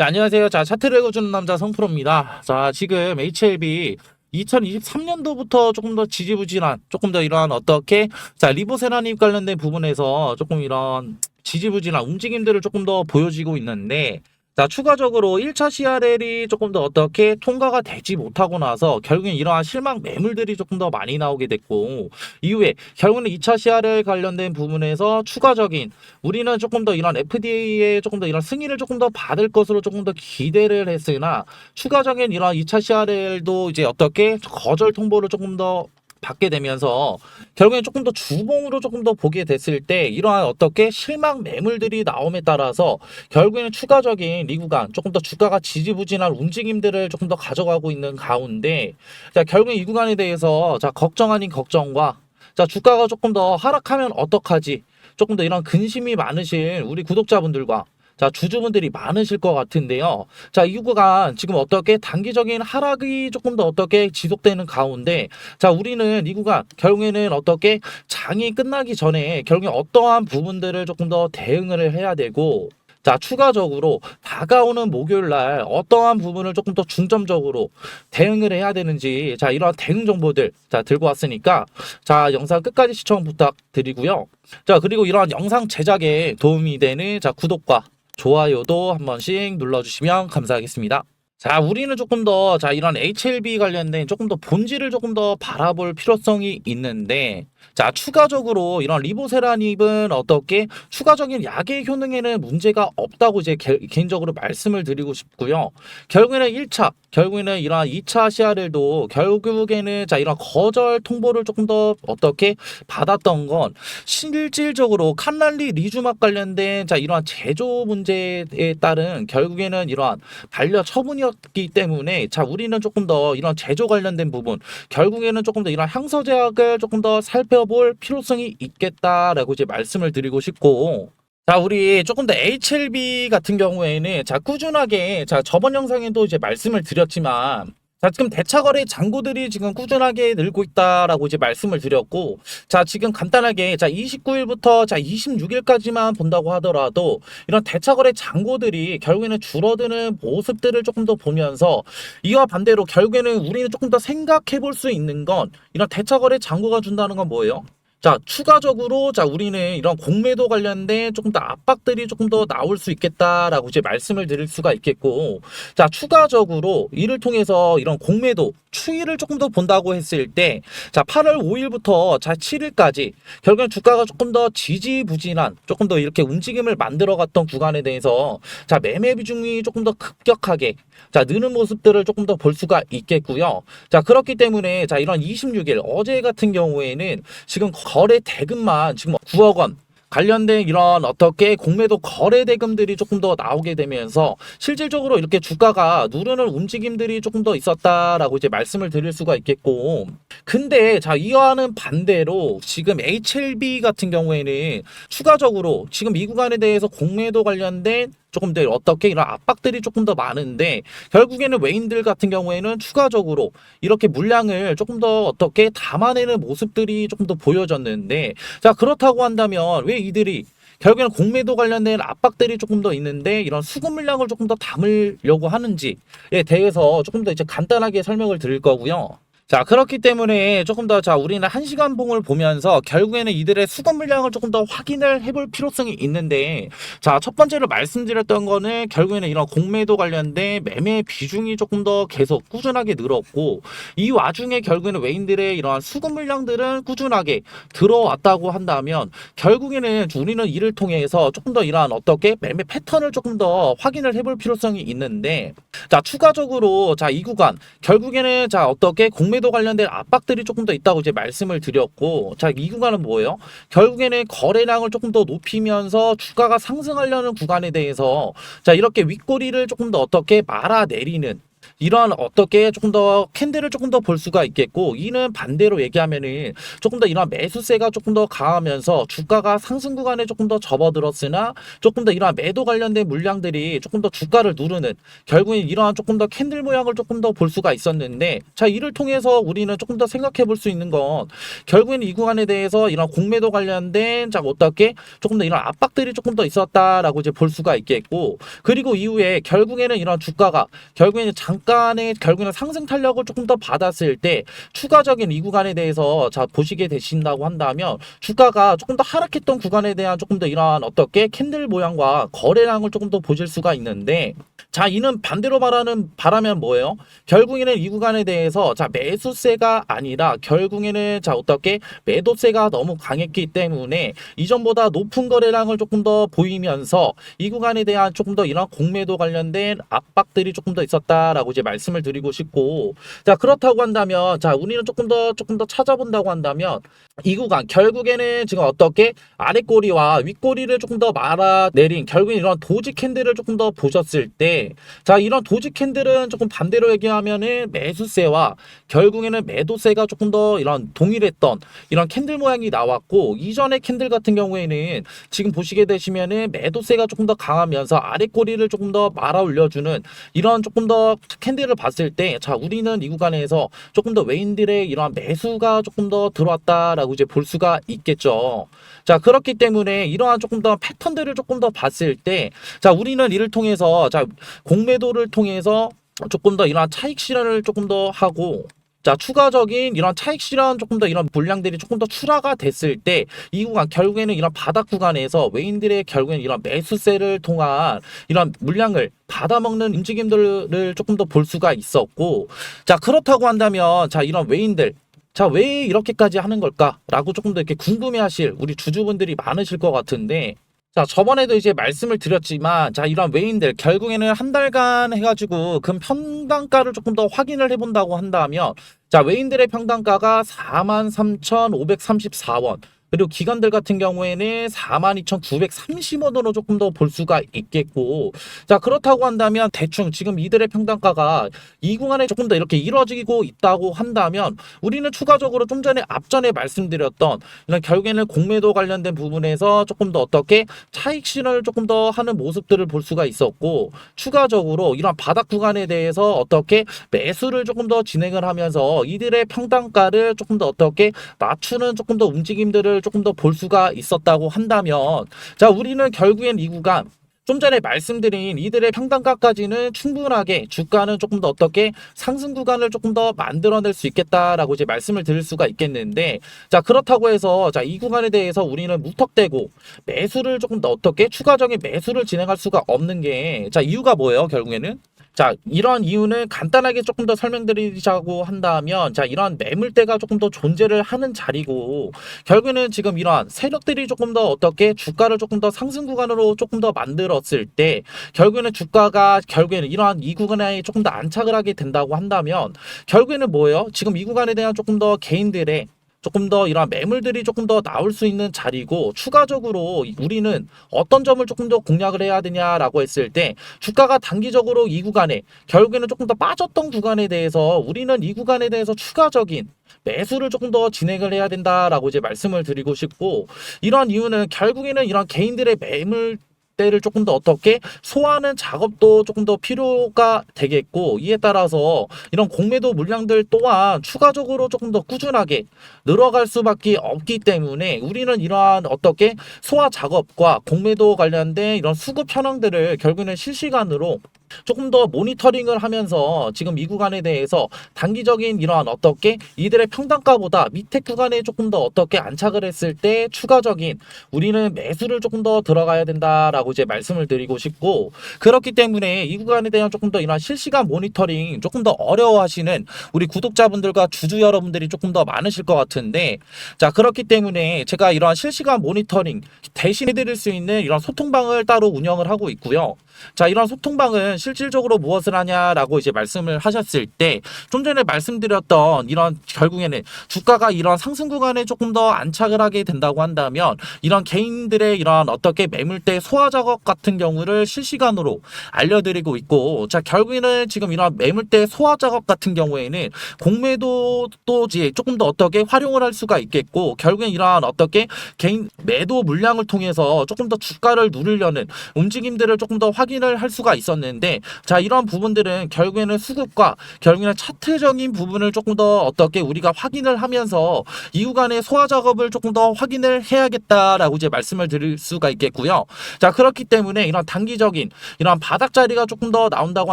자, 안녕하세요. 자, 차트를 읽어주는 남자 성프로입니다. 자, 지금 HLB 2023년도부터 조금 더 지지부진한, 조금 더 이러한 어떻게, 자, 리보세라님 관련된 부분에서 조금 이런 지지부진한 움직임들을 조금 더 보여지고 있는데, 자, 추가적으로 1차 CRL이 조금 더 어떻게 통과가 되지 못하고 나서 결국엔 이러한 실망 매물들이 조금 더 많이 나오게 됐고, 이후에 결국은 2차 CRL 관련된 부분에서 추가적인 우리는 조금 더 이런 FDA의 조금 더 이런 승인을 조금 더 받을 것으로 조금 더 기대를 했으나 추가적인 이런 2차 CRL도 이제 어떻게 거절 통보를 조금 더 받게 되면서 결국엔 조금 더 주봉으로 조금 더 보게 됐을 때 이러한 어떻게 실망 매물들이 나옴에 따라서 결국에는 추가적인 리구간 조금 더 주가가 지지부진한 움직임들을 조금 더 가져가고 있는 가운데 자 결국엔 이 구간에 대해서 자 걱정 아닌 걱정과 자 주가가 조금 더 하락하면 어떡하지 조금 더 이런 근심이 많으신 우리 구독자분들과 자, 주주분들이 많으실 것 같은데요. 자, 이 구간 지금 어떻게 단기적인 하락이 조금 더 어떻게 지속되는 가운데 자, 우리는 이 구간 결국에는 어떻게 장이 끝나기 전에 결국에 어떠한 부분들을 조금 더 대응을 해야 되고 자, 추가적으로 다가오는 목요일 날 어떠한 부분을 조금 더 중점적으로 대응을 해야 되는지 자, 이러한 대응 정보들 자, 들고 왔으니까 자, 영상 끝까지 시청 부탁드리고요. 자, 그리고 이러한 영상 제작에 도움이 되는 자, 구독과 좋아요도 한 번씩 눌러주시면 감사하겠습니다. 자, 우리는 조금 더, 자, 이런 HLB 관련된 조금 더 본질을 조금 더 바라볼 필요성이 있는데, 자, 추가적으로 이런 리보세라닙은 어떻게 추가적인 약의 효능에는 문제가 없다고 이제 개인적으로 말씀을 드리고 싶고요. 결국에는 1차, 결국에는 이런 2차 CRL도 결국에는 자, 이런 거절 통보를 조금 더 어떻게 받았던 건 실질적으로 칸날리 리주막 관련된 자, 이러한 제조 문제에 따른 결국에는 이러한 반려 처분이었기 때문에 자, 우리는 조금 더 이런 제조 관련된 부분 결국에는 조금 더 이런 향서 제약을 조금 더 살펴볼 필요성이 있겠다라고 이제 말씀을 드리고 싶고 자, 우리 조금 더 HLB 같은 경우에는 자, 꾸준하게 자, 저번 영상에도 이제 말씀을 드렸지만 자, 지금 대차거래 잔고들이 지금 꾸준하게 늘고 있다라고 이제 말씀을 드렸고 자, 지금 간단하게 자, 29일부터 자, 26일까지만 본다고 하더라도 이런 대차거래 잔고들이 결국에는 줄어드는 모습들을 조금 더 보면서 이와 반대로 결국에는 우리는 조금 더 생각해 볼 수 있는 건 이런 대차거래 잔고가 준다는 건 뭐예요? 자, 추가적으로, 자, 우리는 이런 공매도 관련된 조금 더 압박들이 조금 더 나올 수 있겠다라고 이제 말씀을 드릴 수가 있겠고, 자, 추가적으로 이를 통해서 이런 공매도 추이를 조금 더 본다고 했을 때, 자, 8월 5일부터 자, 7일까지 결국엔 주가가 조금 더 지지부진한 조금 더 이렇게 움직임을 만들어 갔던 구간에 대해서 자, 매매 비중이 조금 더 급격하게 자, 느는 모습들을 조금 더 볼 수가 있겠고요. 자, 그렇기 때문에 자, 이런 26일 어제 같은 경우에는 지금 거래 대금만 지금 9억 원 관련된 이런 어떻게 공매도 거래 대금들이 조금 더 나오게 되면서 실질적으로 이렇게 주가가 누르는 움직임들이 조금 더 있었다라고 이제 말씀을 드릴 수가 있겠고 근데 자 이와는 반대로 지금 HLB 같은 경우에는 추가적으로 지금 이 구간에 대해서 공매도 관련된 조금 더 어떻게 이런 압박들이 조금 더 많은데 결국에는 외인들 같은 경우에는 추가적으로 이렇게 물량을 조금 더 어떻게 담아내는 모습들이 조금 더 보여졌는데 자 그렇다고 한다면 왜 이들이 결국에는 공매도 관련된 압박들이 조금 더 있는데 이런 수급 물량을 조금 더 담으려고 하는지에 대해서 조금 더 이제 간단하게 설명을 드릴 거고요. 자, 그렇기 때문에 조금 더, 자, 우리는 1시간 봉을 보면서 결국에는 이들의 수급 물량을 조금 더 확인을 해볼 필요성이 있는데, 자, 첫 번째로 말씀드렸던 거는 결국에는 이런 공매도 관련된 매매 비중이 조금 더 계속 꾸준하게 늘었고, 이 와중에 결국에는 외인들의 이러한 수급 물량들은 꾸준하게 들어왔다고 한다면, 결국에는 우리는 이를 통해서 조금 더 이러한 어떻게 매매 패턴을 조금 더 확인을 해볼 필요성이 있는데, 자, 추가적으로, 자, 이 구간, 결국에는 자, 어떻게 공매도 관련된 압박들이 조금 더 있다고 이제 말씀을 드렸고 자, 이 구간은 뭐예요? 결국에는 거래량을 조금 더 높이면서 주가가 상승하려는 구간에 대해서 자, 이렇게 윗꼬리를 조금 더 어떻게 말아내리는 이런 어떻게 조금 더 캔들을 조금 더 볼 수가 있겠고, 이는 반대로 얘기하면은 조금 더 이런 매수세가 조금 더 강하면서 주가가 상승 구간에 조금 더 접어들었으나 조금 더 이러한 매도 관련된 물량들이 조금 더 주가를 누르는, 결국엔 이러한 조금 더 캔들 모양을 조금 더 볼 수가 있었는데, 자 이를 통해서 우리는 조금 더 생각해 볼 수 있는 건 결국엔 이 구간에 대해서 이런 공매도 관련된 자 어떻게 조금 더 이런 압박들이 조금 더 있었다라고 이제 볼 수가 있겠고, 그리고 이후에 결국에는 이런 주가가 결국에는 잠깐의 결국에는 상승 탄력을 조금 더 받았을 때 추가적인 이 구간에 대해서 자 보시게 되신다고 한다면 주가가 조금 더 하락했던 구간에 대한 조금 더 이러한 어떻게 캔들 모양과 거래량을 조금 더 보실 수가 있는데, 자 이는 반대로 바라면 뭐예요? 결국에는 이 구간에 대해서 자 매수세가 아니라 결국에는 자 어떻게 매도세가 너무 강했기 때문에 이전보다 높은 거래량을 조금 더 보이면서 이 구간에 대한 조금 더 이런 공매도 관련된 압박들이 조금 더 있었다라고 이제 말씀을 드리고 싶고, 자 그렇다고 한다면 자 우리는 조금 더 찾아본다고 한다면 이 구간 결국에는 지금 어떻게 아랫꼬리와 윗꼬리를 조금 더 말아내린 결국엔 이런 도지 캔들을 조금 더 보셨을 때, 자 이런 도지 캔들은 조금 반대로 얘기하면은 매수세와 결국에는 매도세가 조금 더 이런 동일했던 이런 캔들 모양이 나왔고, 이전의 캔들 같은 경우에는 지금 보시게 되시면은 매도세가 조금 더 강하면서 아랫꼬리를 조금 더 말아 올려주는 이런 조금 더 캔들을 봤을 때, 자 우리는 이 구간에서 조금 더 외인들의 이러한 매수가 조금 더 들어왔다라고 이제 볼 수가 있겠죠. 자 그렇기 때문에 이러한 조금 더 패턴들을 조금 더 봤을 때, 자 우리는 이를 통해서 자 공매도를 통해서 조금 더 이러한 차익 실현을 조금 더 하고, 자 추가적인 이런 차익 실현 조금 더 이런 물량들이 조금 더 출하가 됐을 때 이 구간 결국에는 이런 바닥 구간에서 외인들의 결국에는 이런 매수세를 통한 이런 물량을 받아먹는 움직임들을 조금 더 볼 수가 있었고, 자 그렇다고 한다면 자 이런 외인들 자 왜 이렇게까지 하는 걸까라고 조금 더 이렇게 궁금해하실 우리 주주분들이 많으실 것 같은데, 자 저번에도 이제 말씀을 드렸지만 자 이런 외인들 결국에는 한 달간 해가지고 금 평단가를 조금 더 확인을 해본다고 한다면 자 외인들의 평단가가 43,534원, 그리고 기관들 같은 경우에는 42,930원으로 조금 더 볼 수가 있겠고, 자 그렇다고 한다면 대충 지금 이들의 평단가가 이 구간에 조금 더 이렇게 이루어지고 있다고 한다면 우리는 추가적으로 좀 전에 앞전에 말씀드렸던 이런 결국에는 공매도 관련된 부분에서 조금 더 어떻게 차익 실현을 조금 더 하는 모습들을 볼 수가 있었고, 추가적으로 이런 바닥 구간에 대해서 어떻게 매수를 조금 더 진행을 하면서 이들의 평단가를 조금 더 어떻게 낮추는 조금 더 움직임들을 조금 더 볼 수가 있었다고 한다면, 자 우리는 결국엔 이 구간 좀 전에 말씀드린 이들의 평단가까지는 충분하게 주가는 조금 더 어떻게 상승 구간을 조금 더 만들어낼 수 있겠다라고 이제 말씀을 드릴 수가 있겠는데, 자 그렇다고 해서 자 이 구간에 대해서 우리는 무턱대고 매수를 조금 더 어떻게 추가적인 매수를 진행할 수가 없는 게, 자 이유가 뭐예요? 결국에는 자 이러한 이유는 간단하게 조금 더 설명드리자고 한다면, 자 이러한 매물대가 조금 더 존재를 하는 자리고, 결국에는 지금 이러한 세력들이 조금 더 어떻게 주가를 조금 더 상승 구간으로 조금 더 만들었을 때 결국에는 주가가 결국에는 이러한 이 구간에 조금 더 안착을 하게 된다고 한다면 결국에는 뭐예요? 지금 이 구간에 대한 조금 더 개인들의 조금 더 이러한 매물들이 조금 더 나올 수 있는 자리고, 추가적으로 우리는 어떤 점을 조금 더 공략을 해야 되냐라고 했을 때 주가가 단기적으로 이 구간에 결국에는 조금 더 빠졌던 구간에 대해서 우리는 이 구간에 대해서 추가적인 매수를 조금 더 진행을 해야 된다라고 이제 말씀을 드리고 싶고, 이러한 이유는 결국에는 이런 개인들의 매물 때를 조금 더 어떻게 소화하는 작업도 조금 더 필요가 되겠고, 이에 따라서 이런 공매도 물량들 또한 추가적으로 조금 더 꾸준하게 늘어갈 수밖에 없기 때문에 우리는 이러한 어떻게 소화 작업과 공매도 관련된 이런 수급 현황들을 결국에는 실시간으로 조금 더 모니터링을 하면서 지금 이 구간에 대해서 단기적인 이러한 어떻게 이들의 평단가보다 밑에 구간에 조금 더 어떻게 안착을 했을 때 추가적인 우리는 매수를 조금 더 들어가야 된다라고 이제 말씀을 드리고 싶고, 그렇기 때문에 이 구간에 대한 조금 더 이러한 실시간 모니터링 조금 더 어려워하시는 우리 구독자분들과 주주 여러분들이 조금 더 많으실 것 같은데, 자 그렇기 때문에 제가 이러한 실시간 모니터링 대신해 드릴 수 있는 이런 소통방을 따로 운영을 하고 있고요. 자 이런 소통방은 실질적으로 무엇을 하냐라고 이제 말씀을 하셨을 때 좀 전에 말씀드렸던 이런 결국에는 주가가 이런 상승 구간에 조금 더 안착을 하게 된다고 한다면 이런 개인들의 이런 어떻게 매물대 소화 작업 같은 경우를 실시간으로 알려드리고 있고, 자 결국에는 지금 이런 매물대 소화 작업 같은 경우에는 공매도 또 이제 조금 더 어떻게 활용을 할 수가 있겠고, 결국엔 이러한 어떻게 개인 매도 물량을 통해서 조금 더 주가를 누르려는 움직임들을 조금 더 확인을 할 수가 있었는데, 자 이런 부분들은 결국에는 수급과 결국에는 차트적인 부분을 조금 더 어떻게 우리가 확인을 하면서 이 구간의 소화 작업을 조금 더 확인을 해야겠다라고 이제 말씀을 드릴 수가 있겠고요. 자 그렇기 때문에 이런 단기적인 이런 바닥 자리가 조금 더 나온다고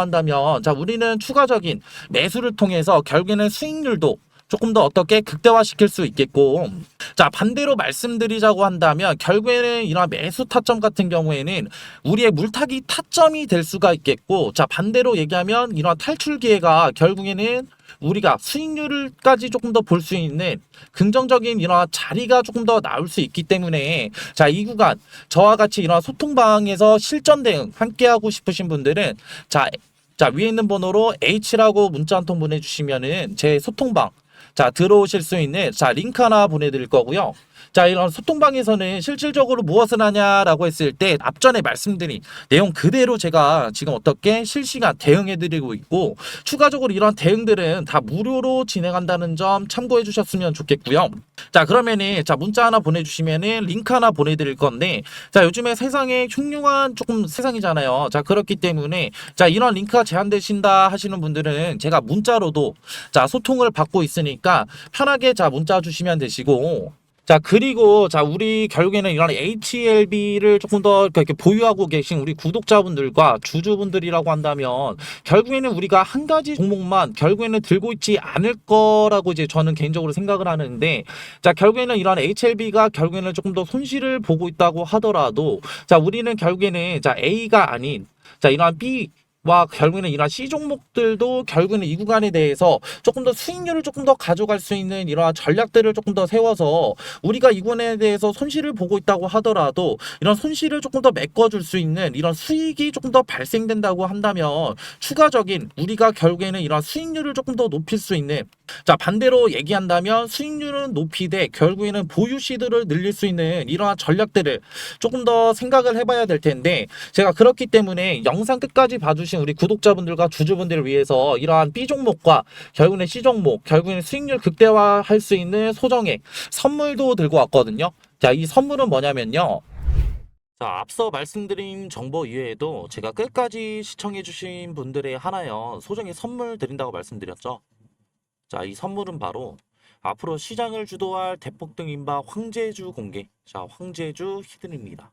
한다면, 자 우리는 추가적인 매수를 통해서 결국에는 수익률도 조금 더 어떻게 극대화시킬 수 있겠고, 자 반대로 말씀드리자고 한다면 결국에는 이런 매수 타점 같은 경우에는 우리의 물타기 타점이 될 수가 있겠고, 자 반대로 얘기하면 이런 탈출 기회가 결국에는 우리가 수익률까지 조금 더 볼 수 있는 긍정적인 이런 자리가 조금 더 나올 수 있기 때문에, 자 이 구간 저와 같이 이런 소통방에서 실전 대응 함께 하고 싶으신 분들은 자 위에 있는 번호로 H라고 문자 한 통 보내주시면은 제 소통방 자 들어오실 수 있는 자 링크 하나 보내드릴 거고요. 자 이런 소통방에서는 실질적으로 무엇을 하냐라고 했을 때 앞전에 말씀드린 내용 그대로 제가 지금 어떻게 실시간 대응해드리고 있고, 추가적으로 이런 대응들은 다 무료로 진행한다는 점 참고해 주셨으면 좋겠고요. 자 그러면은 자 문자 하나 보내주시면은 링크 하나 보내드릴 건데, 자 요즘에 세상에 흉흉한 조금 세상이잖아요. 자 그렇기 때문에 자 이런 링크가 제한되신다 하시는 분들은 제가 문자로도 자 소통을 받고 있으니까 편하게 자 문자 주시면 되시고, 자 그리고 자 우리 결국에는 이런 HLB를 조금 더 이렇게 보유하고 계신 우리 구독자분들과 주주분들이라고 한다면 결국에는 우리가 한 가지 종목만 결국에는 들고 있지 않을 거라고 이제 저는 개인적으로 생각을 하는데, 자 결국에는 이런 HLB가 결국에는 조금 더 손실을 보고 있다고 하더라도 자 우리는 결국에는 자 A가 아닌 자 이러한 B 와 결국에는 이러한 C 종목들도 결국에는 이 구간에 대해서 조금 더 수익률을 조금 더 가져갈 수 있는 이러한 전략들을 조금 더 세워서 우리가 이 구간에 대해서 손실을 보고 있다고 하더라도 이런 손실을 조금 더 메꿔줄 수 있는 이런 수익이 조금 더 발생된다고 한다면 추가적인 우리가 결국에는 이런 수익률을 조금 더 높일 수 있는, 자 반대로 얘기한다면 수익률은 높이되 결국에는 보유 시드를 늘릴 수 있는 이러한 전략들을 조금 더 생각을 해봐야 될 텐데, 제가 그렇기 때문에 영상 끝까지 봐주신 우리 구독자분들과 주주분들을 위해서 이러한 B 종목과 결국에는 C 종목 결국에는 수익률 극대화할 수 있는 소정의 선물도 들고 왔거든요. 자 이 선물은 뭐냐면요, 자 앞서 말씀드린 정보 이외에도 제가 끝까지 시청해주신 분들의 하나여 소정의 선물 드린다고 말씀드렸죠. 자 이 선물은 바로 앞으로 시장을 주도할 대폭등 인바 황제주 공개, 자 황제주 히든입니다.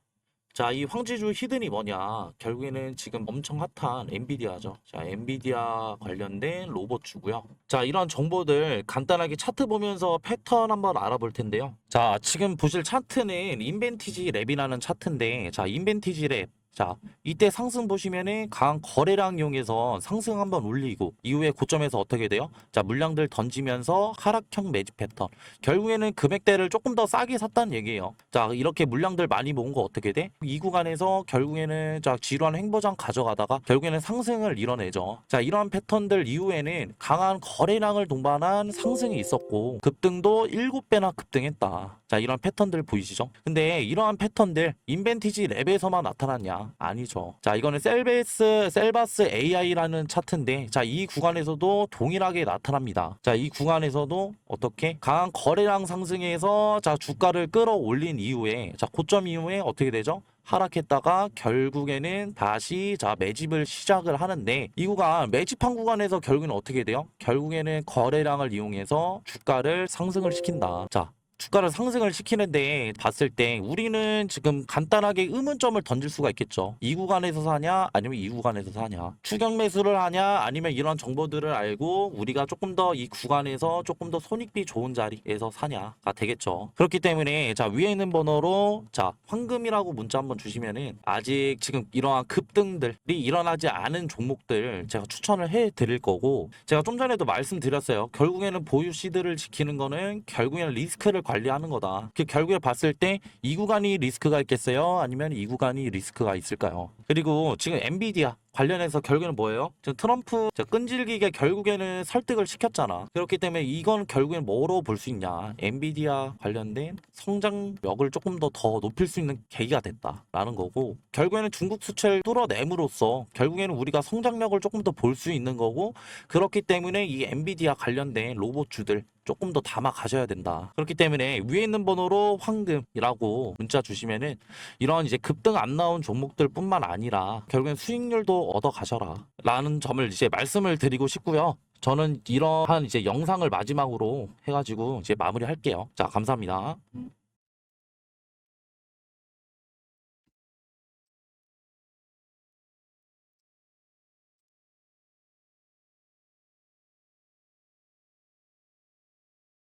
자, 이 황제주 히든이 뭐냐? 결국에는 지금 엄청 핫한 엔비디아죠. 자, 엔비디아 관련된 로봇주고요. 자, 이런 정보들 간단하게 차트 보면서 패턴 한번 알아볼 텐데요. 자, 지금 보실 차트는 인벤티지 랩이라는 차트인데, 자, 인벤티지 랩. 자, 이때 상승 보시면은 강한 거래량 이용해서 상승 한번 올리고 이후에 고점에서 어떻게 돼요? 자, 물량들 던지면서 하락형 매집 패턴. 결국에는 금액대를 조금 더 싸게 샀다는 얘기예요. 자, 이렇게 물량들 많이 모은 거 어떻게 돼? 이 구간에서 결국에는 자, 지루한 횡보장 가져가다가 결국에는 상승을 이뤄내죠. 자, 이러한 패턴들 이후에는 강한 거래량을 동반한 상승이 있었고 급등도 7배나 급등했다. 자, 이런 패턴들 보이시죠? 근데 이러한 패턴들 인벤티지 랩에서만 나타났냐? 아니죠. 자, 이거는 셀바스 AI라는 차트인데, 자, 이 구간에서도 동일하게 나타납니다. 자, 이 구간에서도 어떻게 강한 거래량 상승에서 자, 주가를 끌어올린 이후에 자, 고점 이후에 어떻게 되죠? 하락했다가 결국에는 다시 자 매집을 시작을 하는데, 이 구간 매집한 구간에서 결국에는 어떻게 돼요? 결국에는 거래량을 이용해서 주가를 상승을 시킨다. 자, 주가를 상승을 시키는데 봤을 때 우리는 지금 간단하게 의문점을 던질 수가 있겠죠. 이 구간에서 사냐 아니면 이 구간에서 사냐, 추격 매수를 하냐 아니면 이런 정보들을 알고 우리가 조금 더 이 구간에서 조금 더 손익비 좋은 자리에서 사냐가 되겠죠. 그렇기 때문에 자 위에 있는 번호로 자 황금이라고 문자 한번 주시면은 아직 지금 이러한 급등들이 일어나지 않은 종목들 제가 추천을 해 드릴 거고, 제가 좀 전에도 말씀드렸어요. 결국에는 보유 시드를 지키는 거는 결국에는 리스크를 관리하는 거다. 결국에 봤을 때 이 구간이 리스크가 있겠어요? 아니면 이 구간이 리스크가 있을까요? 그리고 지금 엔비디아 관련해서 결국에는 뭐예요? 지금 트럼프 끈질기게 결국에는 설득을 시켰잖아. 그렇기 때문에 이건 결국엔 뭐로 볼 수 있냐? 엔비디아 관련된 성장력을 조금 더 높일 수 있는 계기가 됐다라는 거고, 결국에는 중국 수출을 뚫어냄으로써 결국에는 우리가 성장력을 조금 더 볼 수 있는 거고, 그렇기 때문에 이 엔비디아 관련된 로봇주들 조금 더 담아 가셔야 된다. 그렇기 때문에 위에 있는 번호로 황금이라고 문자 주시면은 이런 이제 급등 안 나온 종목들 뿐만 아니라 결국엔 수익률도 얻어 가셔라 라는 점을 이제 말씀을 드리고 싶고요. 저는 이러한 이제 영상을 마지막으로 해가지고 이제 마무리할게요. 자, 감사합니다.